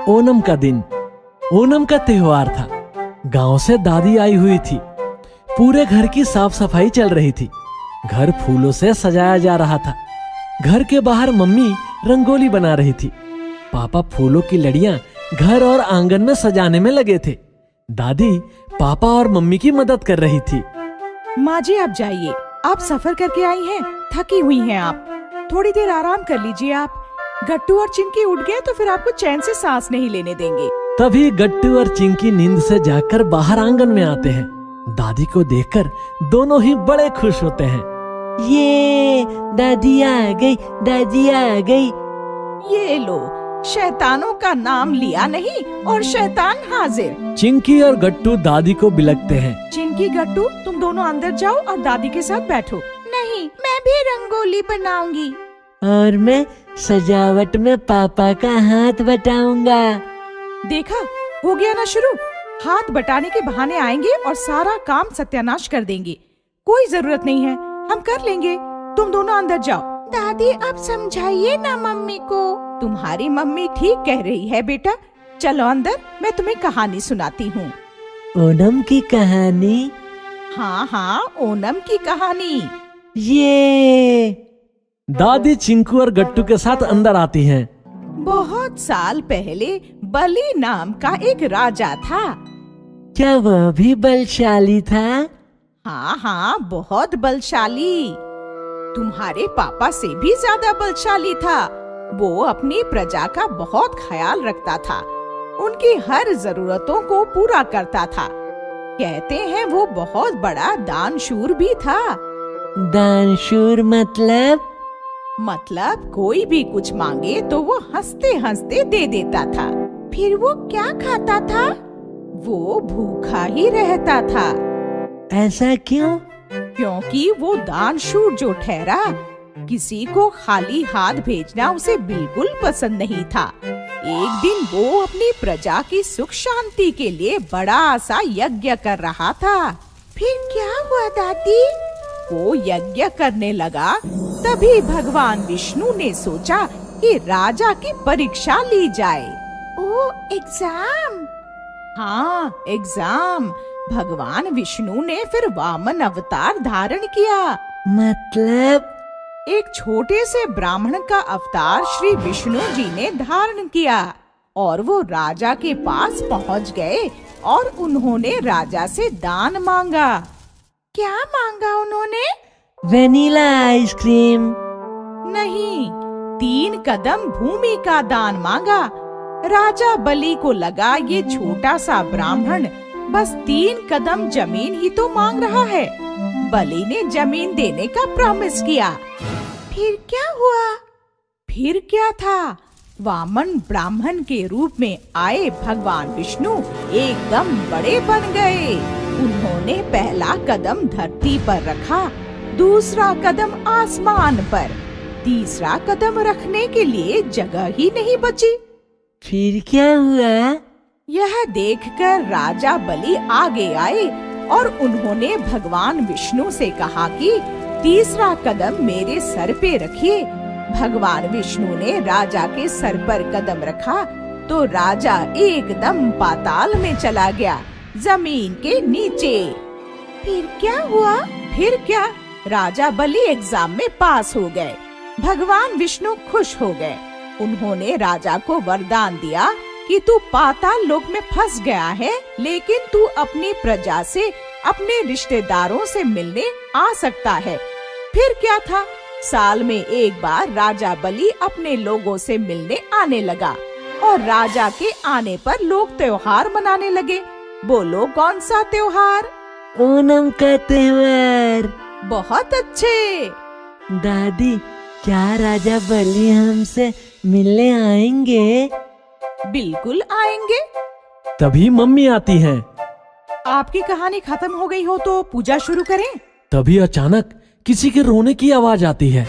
ओणम का दिन। ओणम का त्योहार था। गांव से दादी आई हुई थी। पूरे घर की साफ सफाई चल रही थी। घर फूलों से सजाया जा रहा था। घर के बाहर मम्मी रंगोली बना रही थी। पापा फूलों की लड़ियां घर और आंगन में सजाने में लगे थे। दादी पापा और मम्मी की मदद कर रही थी। माँ जी आप जाइए, आप सफर करके आई हैं, थकी हुई हैं आप, थोड़ी देर आराम कर लीजिए आप। गट्टू और चिंकी उठ गए तो फिर आपको चैन से सांस नहीं लेने देंगे। तभी गट्टू और चिंकी नींद से जागकर बाहर आंगन में आते हैं। दादी को देखकर दोनों ही बड़े खुश होते हैं। ये दादी आ गई, दादी आ गई। ये लो, शैतानों का नाम लिया नहीं और शैतान हाजिर। चिंकी और गट्टू दादी को बिलकते हैं। चिंकी गट्टू तुम दोनों अंदर जाओ और दादी के साथ बैठो। नहीं, मैं भी रंगोली बनाऊंगी। और मैं सजावट में पापा का हाथ बटाऊंगा। देखा, हो गया ना शुरू। हाथ बटाने के बहाने आएंगे और सारा काम सत्यानाश कर देंगे। कोई जरूरत नहीं है, हम कर लेंगे। तुम दोनों अंदर जाओ। दादी अब समझाइए ना मम्मी को। तुम्हारी मम्मी ठीक कह रही है बेटा। चलो अंदर, मैं तुम्हें कहानी सुनाती हूँ। ओणम की कहानी? हाँ हाँ, ओणम की कहानी। ये दादी चिंकू और गट्टू के साथ अंदर आती हैं। बहुत साल पहले बलि नाम का एक राजा था। क्या वह भी बलशाली था? हाँ हाँ, बहुत बलशाली। तुम्हारे पापा से भी ज्यादा बलशाली था। वो अपनी प्रजा का बहुत ख्याल रखता था। उनकी हर जरूरतों को पूरा करता था। कहते हैं वो बहुत बड़ा दानशूर भी था। दानशूर मतलब कोई भी कुछ मांगे तो वो हंसते हंसते दे देता था। फिर वो क्या खाता था? वो भूखा ही रहता था। ऐसा क्यों? क्योंकि वो दानशूर जो ठहरा, किसी को खाली हाथ भेजना उसे बिल्कुल पसंद नहीं था। एक दिन वो अपनी प्रजा की सुख शांति के लिए बड़ा सा यज्ञ कर रहा था। फिर क्या हुआ दादी? वो यज्ञ करने लगा, तभी भगवान विष्णु ने सोचा कि राजा की परीक्षा ली जाए। ओ, एग्जाम? हाँ, एग्जाम। भगवान विष्णु ने फिर वामन अवतार धारण किया। मतलब? एक छोटे से ब्राह्मण का अवतार श्री विष्णु जी ने धारण किया और वो राजा के पास पहुंच गए और उन्होंने राजा से दान मांगा। क्या मांगा उन्होंने? Vanilla ice cream? नहीं, 3 कदम भूमि का दान मांगा। राजा बलि को लगा ये छोटा सा ब्राह्मण बस 3 कदम जमीन ही तो मांग रहा है। बलि ने जमीन देने का प्रॉमिस किया। फिर क्या हुआ? फिर क्या था? वामन ब्राह्मण के रूप में आए भगवान विष्णु एकदम बड़े बन गए। उन्होंने पहला कदम धरती पर रखा, दूसरा कदम आसमान पर, तीसरा कदम रखने के लिए जगह ही नहीं बची। फिर क्या हुआ? यह देखकर राजा बलि आगे आए और उन्होंने भगवान विष्णु से कहा कि तीसरा कदम मेरे सर पे रखिए। भगवान विष्णु ने राजा के सर पर कदम रखा तो राजा एकदम पाताल में चला गया, जमीन के नीचे। फिर क्या हुआ? फिर क्या, राजा बलि एग्जाम में पास हो गए। भगवान विष्णु खुश हो गए। उन्होंने राजा को वरदान दिया कि तू पाताल लोक में फंस गया है, लेकिन तू अपनी प्रजा से, अपने रिश्तेदारों से मिलने आ सकता है। फिर क्या था, साल में एक बार राजा बलि अपने लोगों से मिलने आने लगा और राजा के आने पर लोग त्योहार मनाने लगे। बोलो कौन सा त्योहार? ओणम का त्योहार। बहुत अच्छे। दादी, क्या राजा बलि हमसे मिलने आएंगे? बिल्कुल आएंगे। तभी मम्मी आती हैं। आपकी कहानी खत्म हो गई हो तो पूजा शुरू करें। तभी अचानक किसी के रोने की आवाज आती है।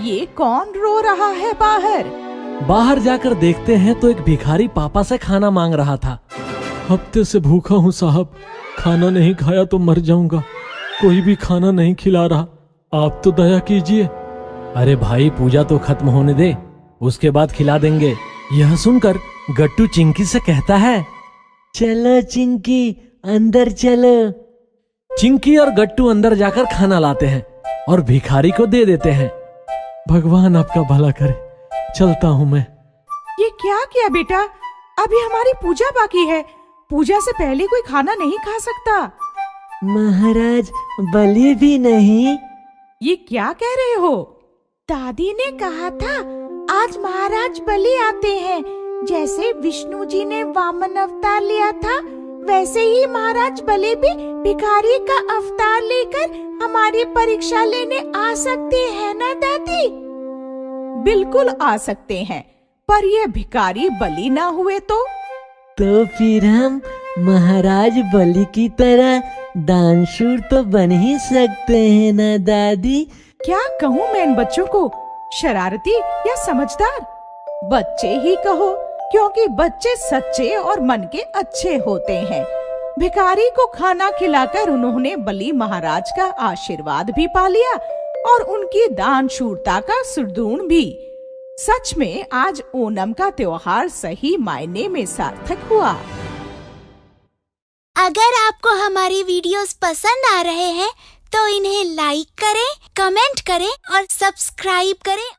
ये कौन रो रहा है बाहर? बाहर जाकर देखते हैं तो एक भिखारी पापा से खाना मांग रहा था। हफ्ते से भूखा हूँ साहब, खाना नहीं खाया तो मर जाऊंगा। कोई भी खाना नहीं खिला रहा, आप तो दया कीजिए। अरे भाई, पूजा तो खत्म होने दे, उसके बाद खिला देंगे। यह सुनकर गट्टू चिंकी से कहता है, चलो चिंकी, अंदर चलो। चिंकी और गट्टू अंदर जाकर खाना लाते हैं और भिखारी को दे देते हैं। भगवान आपका भला करे, चलता हूं मैं। ये क्या किया बेटा? अभी हमारी पूजा बाकी है। पूजा से पहले कोई खाना नहीं खा सकता। महाराज, बलि भी नहीं। ये क्या कह रहे हो? दादी ने कहा था आज महाराज बलि आते हैं। जैसे विष्णु जी ने वामन अवतार लिया था, वैसे ही महाराज बलि भी भिखारी का अवतार लेकर हमारी परीक्षा लेने आ सकते हैं ना दादी? बिल्कुल आ सकते हैं, पर ये भिखारी बलि ना हुए तो फिर हम महाराज बलि की तरह दानशूर तो बन ही सकते हैं ना दादी? क्या कहूँ मैं इन बच्चों को, शरारती या समझदार? बच्चे ही कहो, क्योंकि बच्चे सच्चे और मन के अच्छे होते हैं। भिखारी को खाना खिलाकर उन्होंने बलि महाराज का आशीर्वाद भी पा लिया और उनकी दानशूरता का सुदृढ़ भी। सच में आज ओणम का त्योहार सही मायने में सार्थक हुआ। अगर आपको हमारी वीडियोस पसंद आ रहे हैं तो इन्हें लाइक करें, कमेंट करें और सब्सक्राइब करें।